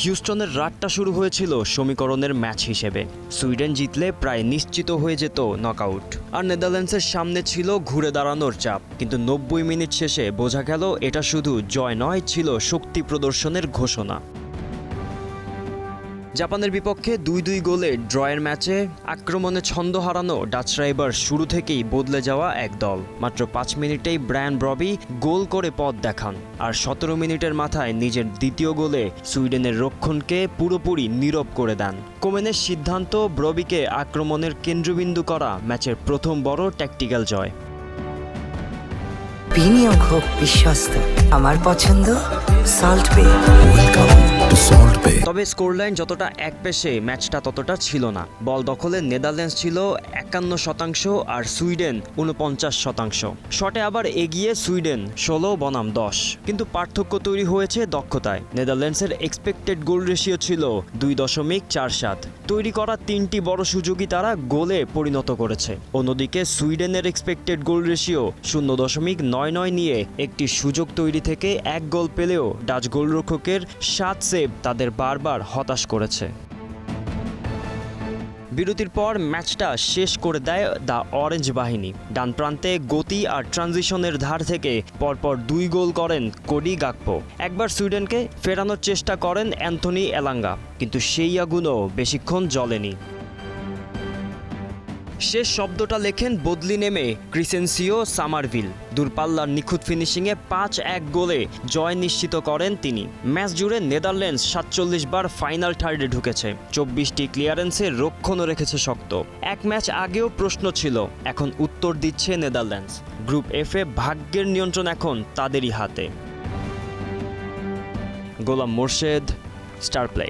হিউস্টনের রাতটা শুরু হয়েছিল সমীকরণের ম্যাচ হিসেবে। সুইডেন জিতলে প্রায় নিশ্চিত হয়ে যেত নকআউট, আর নেদারল্যান্ডসের সামনে ছিল ঘুরে দাঁড়ানোর চাপ। কিন্তু 90 মিনিট শেষে বোঝা গেল এটা শুধু জয় নয়, ছিল শক্তি প্রদর্শনের ঘোষণা। জাপানের বিপক্ষে 2-2 গোলে ড্রয়ের ম্যাচে আক্রমণে ছন্দ হারানো ডাচরা এবার শুরু থেকেই বদলে যাওয়া এক দল। মাত্র 5 মিনিটেই ব্রায়ান ব্রবি গোল করে পথ দেখান, আর 17 মিনিটের মাথায় নিজের দ্বিতীয় গোলে সুইডেনের রক্ষণকে পুরোপুরি নীরব করে দেন। কোমেনের সিদ্ধান্ত ব্রবিকে আক্রমণের কেন্দ্রবিন্দু করা ম্যাচের প্রথম বড় ট্যাকটিক্যাল জয়। বিনিয়োগ হোক বিশ্বস্ত, আমার পছন্দ সল্ট বে। তবে স্কোরলাইন যতটা একপেশে, ম্যাচটা ততটা ছিল না। বল দখলে নেদারল্যান্ডস ছিল 51% আর সুইডেন 49%। শটে আবার এগিয়ে সুইডেন 16 বনাম 10, কিন্তু পার্থক্য তৈরি হয়েছে দক্ষতায়। নেদারল্যান্ডসের এক্সপেক্টেড গোল রেশিও ছিল 2.47। তৈরি করা 3টি বড় সুযোগই তারা গোলে পরিণত করেছে। অন্যদিকে সুইডেনের এক্সপেক্টেড গোল রেশিও 0.99 নিয়ে একটি সুযোগ তৈরি থেকে 1 গোল পেলেও ডাচ গোলরক্ষকের 7 সেভ তাদের বারবার হতাশ করেছে। বিরতির পর ম্যাচটা শেষ করে দেয় দ্য অরেঞ্জ বাহিনী। ডান প্রান্তে গতি আর ট্রানজিশনের ধার থেকে পরপর 2 গোল করেন কোডি গাকপো। একবার সুইডেনকে ফেরানোর চেষ্টা করেন অ্যান্থনি এলাঙ্গা, কিন্তু সেই আগুনও বেশিক্ষণ জ্বলেনি। শেষ শব্দটা লেখেন বদলি নেমে ক্রিসেন্সিও সামারভিল। দূরপাল্লার নিখুঁত ফিনিশিংয়ে 5-1 গোলে জয় নিশ্চিত করেন তিনি। ম্যাচ জুড়ে নেদারল্যান্ডস 47 বার ফাইনাল থার্ডে ঢুকেছে, 24টি ক্লিয়ারেন্সে রক্ষণও রেখেছে শক্ত। এক ম্যাচ আগেও প্রশ্ন ছিল, এখন উত্তর দিচ্ছে নেদারল্যান্ডস। গ্রুপ এফে ভাগ্যের নিয়ন্ত্রণ এখন তাদেরই হাতে। গোলাম মোর্শেদ, স্টার প্লে।